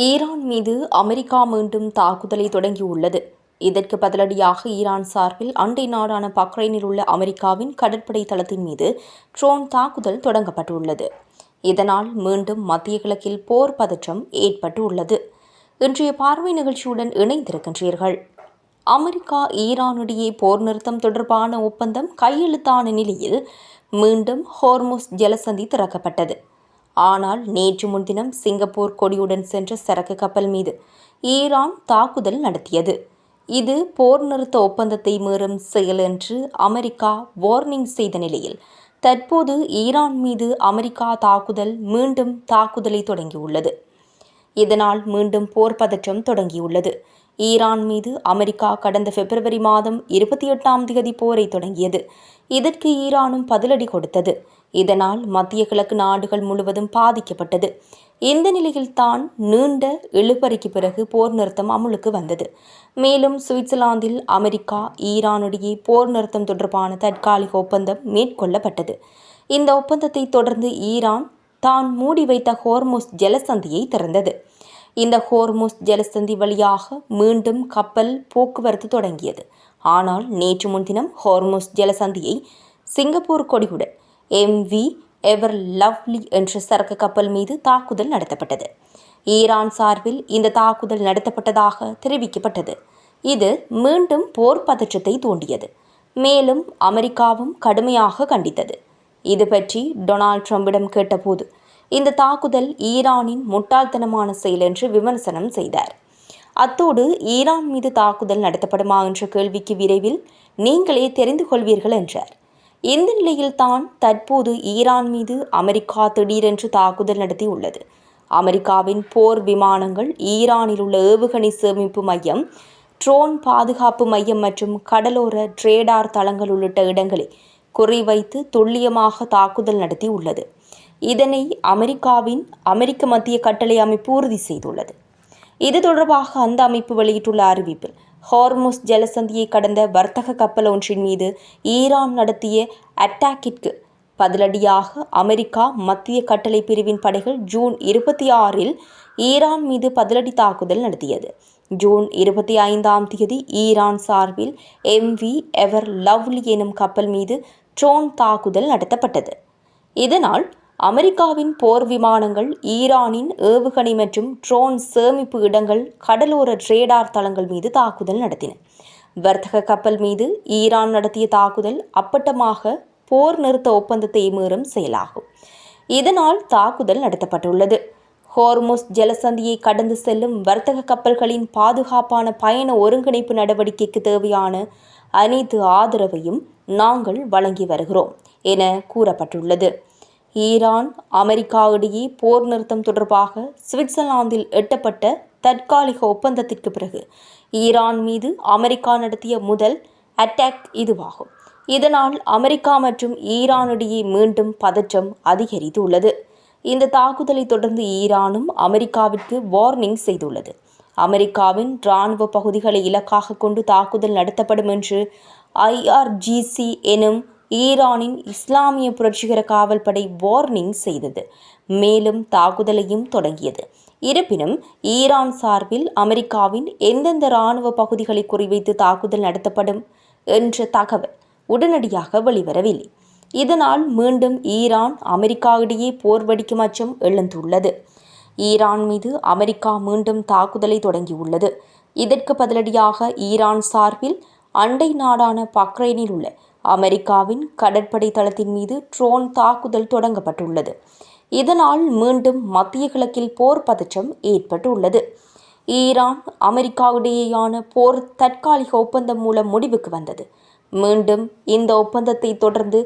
Iran மீது America மீண்டும் தாக்குதலை தொடங்கியுள்ளது. இதற்கு பதிலடியாக ஈரான் சார்பில் அண்டை நாடான பக்ரைனில் உள்ள அமெரிக்காவின் கடற்படை தளத்தின் மீது ட்ரோன் தாக்குதல் தொடங்கப்பட்டுள்ளது. இதனால் மீண்டும் மத்திய கிழக்கில் போர் பதற்றம் ஏற்பட்டுள்ளது. இன்றைய பார்வை நிகழ்ச்சியுடன் இணைந்திருக்கின்றீர்கள். அமெரிக்கா ஈரானிடையே போர் நிறுத்தம் தொடர்பான ஒப்பந்தம் கையெழுத்தான நிலையில் மீண்டும் ஹோர்முஸ் ஜலசந்தி திறக்கப்பட்டது. ஆனால் நேற்று முன்தினம் சிங்கப்பூர் கொடியுடன் சென்ற சரக்கு கப்பல் மீது ஈரான் தாக்குதல் நடத்தியது. இது போர் நிறுத்த ஒப்பந்தத்தை மீறும் செயல் என்று அமெரிக்கா வார்னிங் செய்த நிலையில் தற்போது ஈரான் மீது அமெரிக்கா மீண்டும் தாக்குதலை தொடங்கியுள்ளது. இதனால் மீண்டும் போர் பதற்றம் தொடங்கியுள்ளது. ஈரான் மீது அமெரிக்கா கடந்த பிப்ரவரி மாதம் 28ஆம் தேதி போரை தொடங்கியது. இதற்கு ஈரானும் பதிலடி கொடுத்தது. இதனால் மத்திய கிழக்கு நாடுகள் முழுவதும் பாதிக்கப்பட்டது. இந்த நிலையில்தான் நீண்ட இழுபறிக்கு பிறகு போர் நிறுத்தம் அமுலுக்கு வந்தது. மேலும் சுவிட்சர்லாந்தில் அமெரிக்கா ஈரானிடையே போர் நிறுத்தம் தொடர்பான தற்காலிக ஒப்பந்தம் மேற்கொள்ளப்பட்டது. இந்த ஒப்பந்தத்தை தொடர்ந்து ஈரான் தான் மூடி வைத்த ஹோர்முஸ் ஜலசந்தியை திறந்தது. இந்த ஹோர்முஸ் ஜலசந்தி வழியாக மீண்டும் கப்பல் போக்குவரத்து தொடங்கியது. ஆனால் நேற்று முன்தினம் ஹோர்முஸ் ஜலசந்தியை சிங்கப்பூர் கொடியுடன் MV எவர் லவ்லி என்ற சரக்கு கப்பல் மீது தாக்குதல் நடத்தப்பட்டது. ஈரான் சார்பில் இந்த தாக்குதல் நடத்தப்பட்டதாக தெரிவிக்கப்பட்டது. இது மீண்டும் போர் பதற்றத்தை தூண்டியது. மேலும் அமெரிக்காவும் கடுமையாக கண்டித்தது. இது பற்றி டொனால்ட் ட்ரம்பிடம் கேட்டபோது இந்த தாக்குதல் ஈரானின் முட்டாள்தனமான செயல் என்று விமர்சனம் செய்தார். அத்தோடு ஈரான் மீது தாக்குதல் நடத்தப்படுமா என்ற கேள்விக்கு விரைவில் நீங்களே தெரிந்து கொள்வீர்கள் என்றார். இந்த நிலையில்தான் தற்போது ஈரான் மீது அமெரிக்கா திடீரென்று தாக்குதல் நடத்தியுள்ளது. அமெரிக்காவின் போர் விமானங்கள் ஈரானில் உள்ள ஏவுகணை சேமிப்பு மையம், ட்ரோன் பாதுகாப்பு மையம் மற்றும் கடலோர ரேடார் தளங்கள் உள்ளிட்ட இடங்களை குறிவைத்து துல்லியமாக தாக்குதல் நடத்தியுள்ளது. இதனை அமெரிக்க மத்திய கட்டளை அமைப்பு உறுதி செய்துள்ளது. இது தொடர்பாக அந்த அமைப்பு வெளியிட்டுள்ள அறிவிப்பில் ஹோர்முஸ் ஜலசந்தியை கடந்த வர்த்தக கப்பல் ஒன்றின் மீது ஈரான் நடத்திய அட்டாக்கிற்கு பதிலடியாக அமெரிக்கா மத்திய கட்டளை பிரிவின் படைகள் ஜூன் 26இல் ஈரான் மீது பதிலடி தாக்குதல் நடத்தியது. ஜூன் 25ஆம் தேதி ஈரான் சார்பில் MV எவர் லவ்லி எனும் கப்பல் மீது ட்ரோன் தாக்குதல் நடத்தப்பட்டது. இதனால் அமெரிக்காவின் போர் விமானங்கள் ஈரானின் ஏவுகணை மற்றும் ட்ரோன் சேமிப்பு இடங்கள், கடலோர ரேடார் தளங்கள் மீது தாக்குதல் நடத்தின. வர்த்தக கப்பல் மீது ஈரான் நடத்திய தாக்குதல் அப்பட்டமாக போர் நிறுத்த ஒப்பந்தத்தை மீறும் செயலாகும். இதனால் தாக்குதல் நடத்தப்பட்டுள்ளது. ஹோர்முஸ் ஜலசந்தியை கடந்து செல்லும் வர்த்தக கப்பல்களின் பாதுகாப்பான பயண ஒருங்கிணைப்பு நடவடிக்கைக்கு தேவையான அனைத்து ஆதரவையும் நாங்கள் வழங்கி வருகிறோம் என கூறப்பட்டுள்ளது. ஈரான் அமெரிக்கா இடையே போர் நிறுத்தம் தொடர்பாக சுவிட்சர்லாந்தில் எட்டப்பட்ட தற்காலிக ஒப்பந்தத்திற்கு பிறகு ஈரான் மீது அமெரிக்கா நடத்திய முதல் அட்டாக் இதுவாகும். இதனால் அமெரிக்கா மற்றும் ஈரானிடையே மீண்டும் பதற்றம் அதிகரித்துள்ளது. இந்த தாக்குதலை தொடர்ந்து ஈரானும் அமெரிக்காவிற்கு வார்னிங் செய்துள்ளது. அமெரிக்காவின் இராணுவ பகுதிகளை இலக்காக கொண்டு தாக்குதல் நடத்தப்படும் என்று IRGC எனும் ஈரானின் இஸ்லாமிய புரட்சிகர காவல் படை வார்னிங் செய்தது. மேலும் தாக்குதலையும் தொடங்கியது. இருப்பினும் ஈரான் சார்பில் அமெரிக்காவின் எந்தெந்த இராணுவ பகுதிகளை குறிவைத்து தாக்குதல் நடத்தப்படும் என்ற தகவல் உடனடியாக வெளிவரவில்லை. இதனால் மீண்டும் ஈரான் அமெரிக்கா இடையே போர் வெடிக்கும் அச்சம் எழுந்துள்ளது. ஈரான் மீது அமெரிக்கா மீண்டும் தாக்குதலை தொடங்கியுள்ளது. இதற்கு பதிலடியாக ஈரான் சார்பில் அண்டை நாடான பக்ரைனில் உள்ள அமெரிக்காவின் கடற்படை தளத்தின் மீது ட்ரோன் தாக்குதல் தொடங்கப்பட்டுள்ளது. இதனால் மீண்டும் மத்திய கிழக்கில் போர் பதற்றம் ஏற்பட்டுள்ளது. ஈரான் அமெரிக்கா இடையேயான போர் தற்காலிக ஒப்பந்தம் மூலம் முடிவுக்கு வந்தது. மீண்டும் இந்த ஒப்பந்தத்தை தொடர்ந்து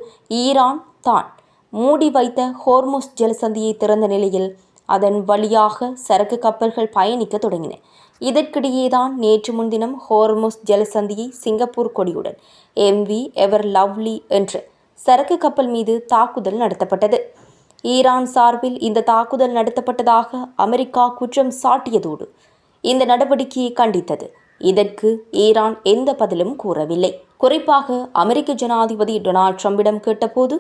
ஈரான் தான் மூடி வைத்த ஹோர்முஸ் ஜலசந்தியை திறந்த நிலையில் அதன் வழியாக சரக்கு கப்பல்கள் பயணிக்க தொடங்கின. இதற்கிடையேதான் நேற்று முன்தினம் ஹோர்முஸ் ஜலசந்தியை சிங்கப்பூர் கொடியுடன் MV எவர் லவ்லி என்ற சரக்கு கப்பல் மீது தாக்குதல் நடத்தப்பட்டது. ஈரான் சார்பில் இந்த தாக்குதல் நடத்தப்பட்டதாக அமெரிக்கா குற்றம் சாட்டியதோடு இந்த நடவடிக்கையை கண்டித்தது. இதற்கு ஈரான் எந்த பதிலும் கூறவில்லை. குறிப்பாக அமெரிக்க ஜனாதிபதி டொனால்ட் ட்ரம்பிடம் கேட்டபோது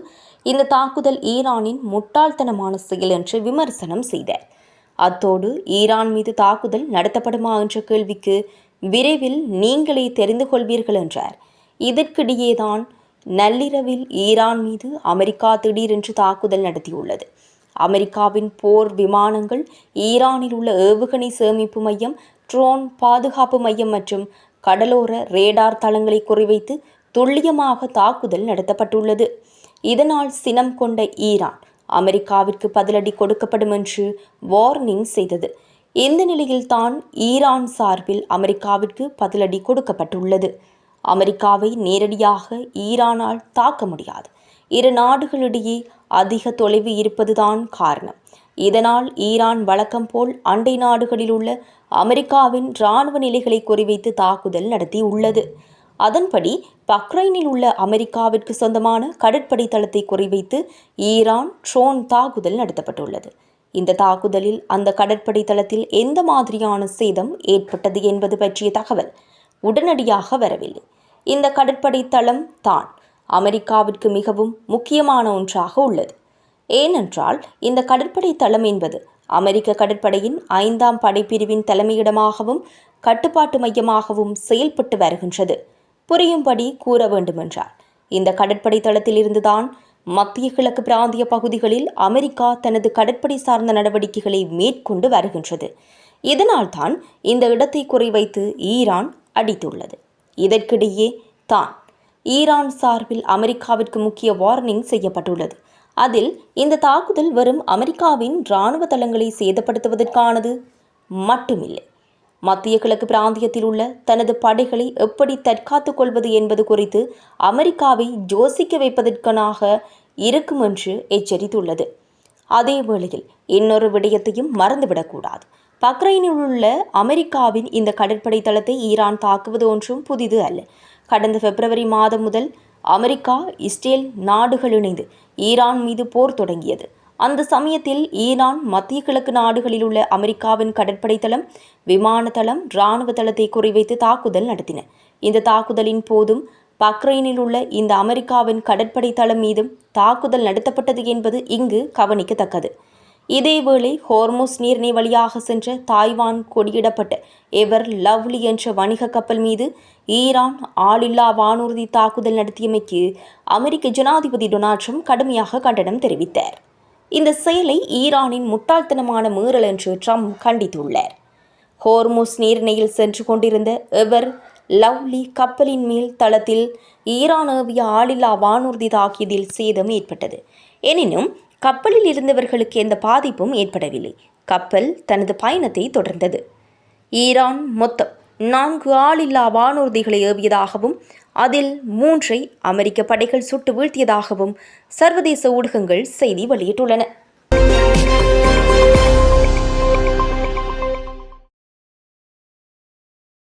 இந்த தாக்குதல் ஈரானின் முட்டாள்தனமான செயல் என்று விமர்சனம் செய்தார். அத்தோடு ஈரான் மீது தாக்குதல் நடத்தப்படுமா என்ற கேள்விக்கு விரைவில் நீங்களே தெரிந்து கொள்வீர்கள் என்றார். இதற்கிடையேதான் நள்ளிரவில் ஈரான் மீது அமெரிக்கா திடீரென்று தாக்குதல் நடத்தியுள்ளது. அமெரிக்காவின் போர் விமானங்கள் ஈரானில் உள்ள ஏவுகணை சேமிப்பு மையம், ட்ரோன் பாதுகாப்பு மையம் மற்றும் கடலோர ரேடார் தளங்களை குறிவைத்து துல்லியமாக தாக்குதல் நடத்தப்பட்டுள்ளது. இதனால் சினம் கொண்ட ஈரான் அமெரிக்காவிற்கு பதிலடி கொடுக்கப்படும் என்று வார்னிங் செய்தது. இந்த நிலையில்தான் ஈரான் சார்பில் அமெரிக்காவிற்கு பதிலடி கொடுக்கப்பட்டுள்ளது. அமெரிக்காவை நேரடியாக ஈரானால் தாக்க முடியாது. இரு நாடுகளிடையே அதிக தொலைவு இருப்பதுதான் காரணம். இதனால் ஈரான் வழக்கம் போல் அண்டை நாடுகளில் உள்ள அமெரிக்காவின் இராணுவ நிலைகளை குறிவைத்து தாக்குதல் நடத்தியுள்ளது. அதன்படி பக்ரைனில் உள்ள அமெரிக்காவிற்கு சொந்தமான கடற்படை தளத்தை குறிவைத்து ஈரான் ட்ரோன் தாக்குதல் நடத்தப்பட்டுள்ளது. இந்த தாக்குதலில் அந்த கடற்படை தளத்தில் எந்த மாதிரியான சேதம் ஏற்பட்டது என்பது பற்றிய தகவல் உடனடியாக வரவில்லை. இந்த கடற்படை தளம் தான் அமெரிக்காவிற்கு மிகவும் முக்கியமான ஒன்றாக உள்ளது. ஏனென்றால் இந்த கடற்படை தளம் என்பது அமெரிக்க கடற்படையின் 5ஆம் படைப்பிரிவின் தலைமையிடமாகவும் கட்டுப்பாட்டு மையமாகவும் செயல்பட்டு வருகின்றது. புரியும்படி கூற வேண்டுமென்றால் இந்த கடற்படை தளத்தில் இருந்துதான் மத்திய கிழக்கு பிராந்திய பகுதிகளில் அமெரிக்கா தனது கடற்படை சார்ந்த நடவடிக்கைகளை மேற்கொண்டு வருகின்றது. இதனால்தான் இந்த இடத்தை குறிவைத்து ஈரான் அடித்துள்ளது. இதற்கிடையே தான் ஈரான் சார்பில் அமெரிக்காவிற்கு முக்கிய வார்னிங் செய்யப்பட்டுள்ளது. அதில் இந்த தாக்குதல் வெறும் அமெரிக்காவின் இராணுவ தளங்களை சேதப்படுத்துவதற்கானது மட்டுமில்லை, மத்திய கிழக்கு பிராந்தியத்தில் உள்ள தனது படைகளை எப்படி தற்காத்துக் கொள்வது என்பது குறித்து அமெரிக்காவை யோசிக்க வைப்பதற்காக இருக்கும் என்று எச்சரித்துள்ளது. அதே வேளையில் இன்னொரு விடயத்தையும் மறந்துவிடக்கூடாது. பக்ரைனில் உள்ள அமெரிக்காவின் இந்த கடற்படை தளத்தை ஈரான் தாக்குவது ஒன்றும் புதிது அல்ல. கடந்த பிப்ரவரி மாதம் முதல் அமெரிக்கா, இஸ்ரேல் நாடுகள் இணைந்து ஈரான் மீது போர் தொடங்கியது. அந்த சமயத்தில் ஈரான் மத்திய கிழக்கு நாடுகளில் உள்ள அமெரிக்காவின் கடற்படை தளம், விமான தளம், இராணுவ தளத்தை குறிவைத்து தாக்குதல் நடத்தின. இந்த தாக்குதலின் போதும் பக்ரைனில் உள்ள இந்த அமெரிக்காவின் கடற்படை தளம் மீதும் தாக்குதல் நடத்தப்பட்டது என்பது இங்கு கவனிக்கத்தக்கது. இதேவேளை ஹோர்முஸ் நீரிணை வழியாக சென்ற தாய்வான் கொடியிடப்பட்ட எவர் லவ்லி என்ற வணிக கப்பல் மீது ஈரான் ஆளில்லா வானூர்தி தாக்குதல் நடத்தியமைக்கு அமெரிக்க ஜனாதிபதி டொனால்ட் ட்ரம்ப் கடுமையாக கண்டனம் தெரிவித்தார். இந்த செயலை ஈரானின் முட்டாள்தனமான மீறல் என்று ட்ரம்ப் கண்டித்துள்ளார். ஹோர்முஸ் நீரிணையில் சென்று கொண்டிருந்த எவர் லவ்லி கப்பலின் மேல் தளத்தில் ஈரான் ஏவிய ஆளில்லா வானூர்தி தாக்கியதில் சேதம் ஏற்பட்டது. எனினும் கப்பலில் இருந்தவர்களுக்கு எந்த பாதிப்பும் ஏற்படவில்லை. கப்பல் தனது பயணத்தை தொடர்ந்தது. ஈரான் மொத்தம் 4 ஆளில்லா வானூர்திகளை ஏவியதாகவும் அதில் 3ஐ அமெரிக்க படைகள் சுட்டு வீழ்த்தியதாகவும் சர்வதேச ஊடகங்கள் செய்தி வெளியிட்டுள்ளன.